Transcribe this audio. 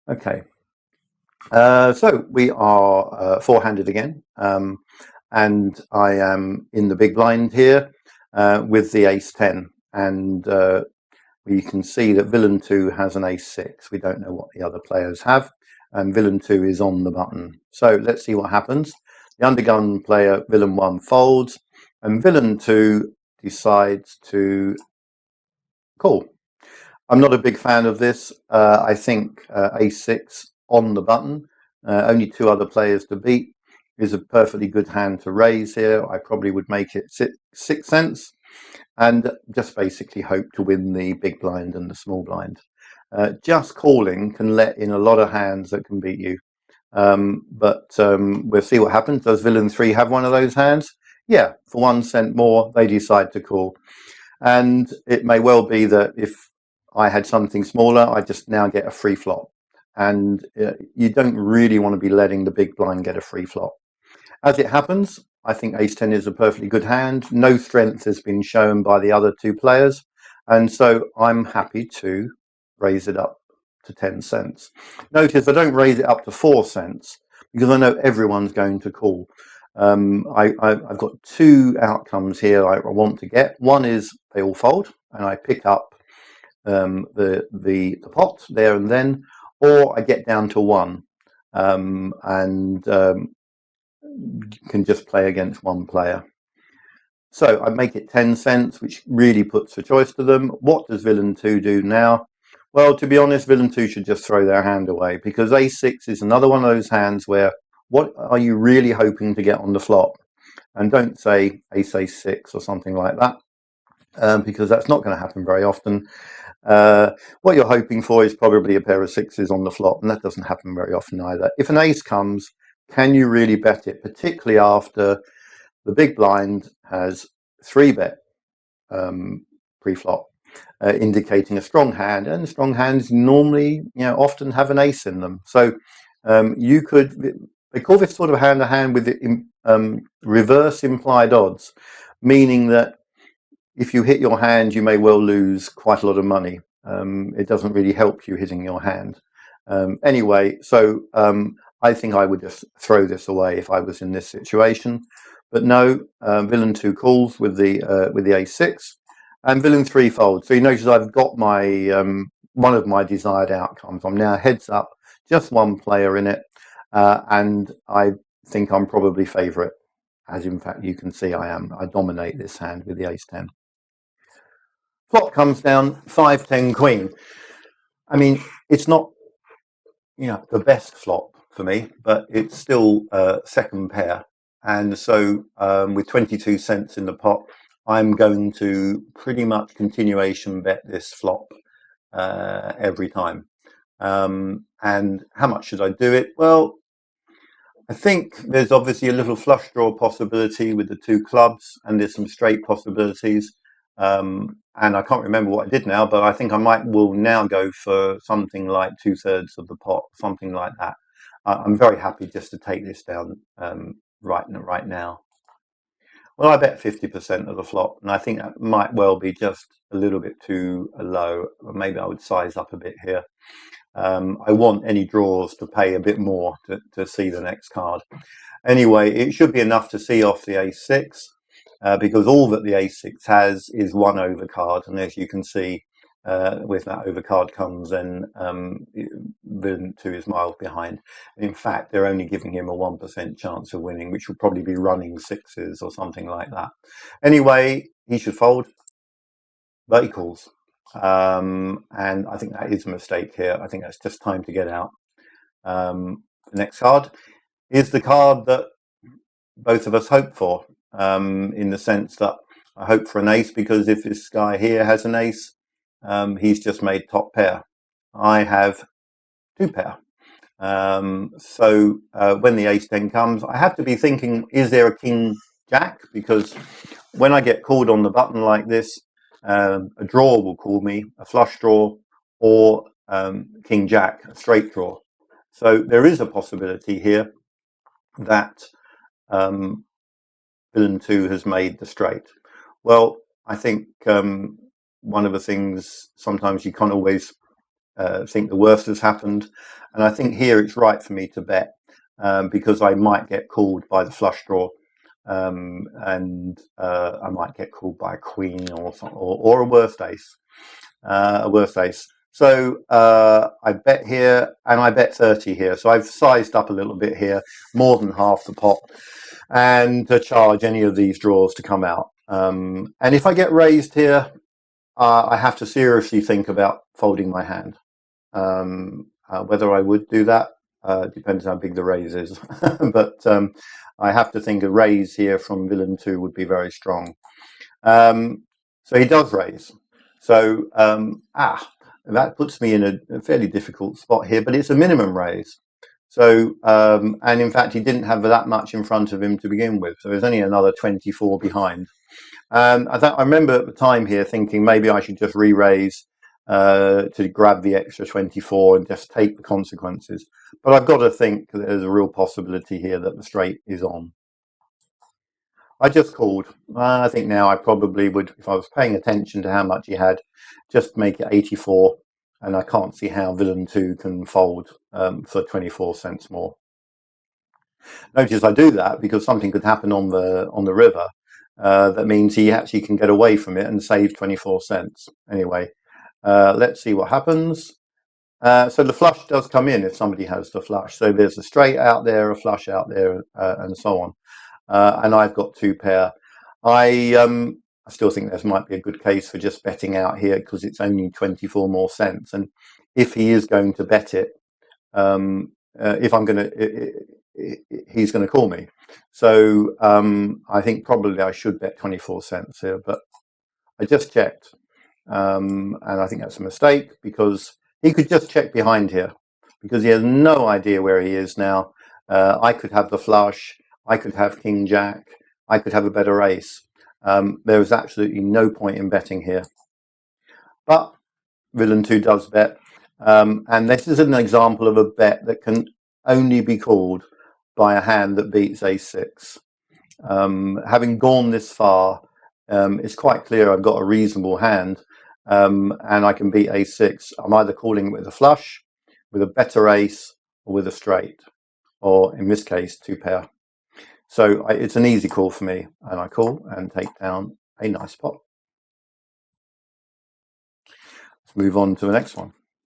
Okay, so we are four-handed again, and I am in the big blind here with the ace-10, and we can see that villain 2 has an ace-6. We don't know what the other players have, and villain 2 is on the button. So let's see what happens. The undergun player, villain 1, folds, and villain 2 decides to call. I'm not a big fan of this. I think ace-6 on the button, only two other players to beat, is a perfectly good hand to raise here. I probably would make it 6 cents and just basically hope to win the big blind and the small blind. Just calling can let in a lot of hands that can beat you. But we'll see what happens. Does villain 3 have one of those hands? Yeah, for 1 cent more, they decide to call. And it may well be that if I had something smaller, I just now get a free flop. And you don't really want to be letting the big blind get a free flop. As it happens, I think ace-10 is a perfectly good hand. No strength has been shown by the other two players. And so I'm happy to raise it up to 10 cents. Notice I don't raise it up to 4 cents because I know everyone's going to call. I've got two outcomes here I want to get. One is they all fold and I pick up the pot there and then, or I get down to 1 and can just play against one player. So I make it 10 cents, which really puts the choice to them. What does villain 2 do now? Well, to be honest, villain 2 should just throw their hand away because ace-6 is another one of those hands where what are you really hoping to get on the flop? And don't say ace-6 or something like that because that's not going to happen very often. What you're hoping for is probably a pair of sixes on the flop, and that doesn't happen very often either. If an ace comes, can you really bet it, particularly after the big blind has 3-bet pre-flop, indicating a strong hand, and strong hands normally, often have an ace in them. So you could, they call this sort of hand-to-hand with reverse implied odds, meaning that if you hit your hand, you may well lose quite a lot of money. It doesn't really help you hitting your hand. Anyway, so I think I would just throw this away if I was in this situation. But no, villain 2 calls with the ace-6, and villain 3 folds. So you notice I've got my one of my desired outcomes. I'm now heads up, just one player in it, and I think I'm probably favourite, as in fact you can see I am. I dominate this hand with the ace-10. Flop comes down 5-10 queen. I mean, it's not the best flop for me, but it's still second pair. And so with 22 cents in the pot, I'm going to pretty much continuation bet this flop every time. And how much should I do it? Well, I think there's obviously a little flush draw possibility with the two clubs, and there's some straight possibilities. And I can't remember what I did now, but I think I will now go for something like 2/3 of the pot, something like that. I'm very happy just to take this down right now. Well, I bet 50% of the flop, and I think that might well be just a little bit too low. Maybe I would size up a bit here. I want any draws to pay a bit more to see the next card. Anyway, it should be enough to see off the ace-6. Because all that the ace-6 has is one overcard, and as you can see, with that overcard comes then villain 2 is miles behind. In fact, they're only giving him a 1% chance of winning, which would probably be running sixes or something like that. Anyway, he should fold, but he calls. And I think that is a mistake here. I think that's just time to get out. The next card is the card that both of us hope for. In the sense that I hope for an ace, because if this guy here has an ace, he's just made top pair. I have 2 pair. So when the ace-10 comes, I have to be thinking, is there a king jack? Because when I get called on the button like this, a draw will call me, a flush draw, or king jack, a straight draw. So there is a possibility here that villain 2 has made the straight. Well, I think one of the things sometimes you can't always think the worst has happened, and I think here it's right for me to bet because I might get called by the flush draw, and I might get called by a queen or a worst ace, So I bet here, and I bet 30 here. So I've sized up a little bit here, more than half the pot, and to charge any of these draws to come out. And if I get raised here, I have to seriously think about folding my hand. Whether I would do that depends how big the raise is. But I have to think a raise here from villain 2 would be very strong. So he does raise. So that puts me in a fairly difficult spot here, but it's a minimum raise. So and in fact he didn't have that much in front of him to begin with, so there's only another 24 behind. I remember at the time here thinking maybe I should just re-raise to grab the extra 24 and just take the consequences. But I've got to think that there's a real possibility here that the straight is on. I just called. I think now I probably would, if I was paying attention to how much he had, just make it 84. And I can't see how villain 2 can fold for 24 cents more. Notice I do that because something could happen on the river. That means he actually can get away from it and save 24 cents. Anyway, let's see what happens. So the flush does come in if somebody has the flush. So there's a straight out there, a flush out there, and so on. And I've got 2 pair. I still think there might be a good case for just betting out here because it's only 24 more cents. And if he is going to bet it, if I'm going to, he's going to call me. So I think probably I should bet 24 cents here, but I just checked. And I think that's a mistake because he could just check behind here because he has no idea where he is now. I could have the flush. I could have king jack. I could have a better ace. There is absolutely no point in betting here. But villain 2 does bet. And this is an example of a bet that can only be called by a hand that beats ace-6. Having gone this far, it's quite clear I've got a reasonable hand, and I can beat ace-6. I'm either calling it with a flush, with a better ace, or with a straight, or in this case, 2 pair. So it's an easy call for me, and I call and take down a nice pot. Let's move on to the next one.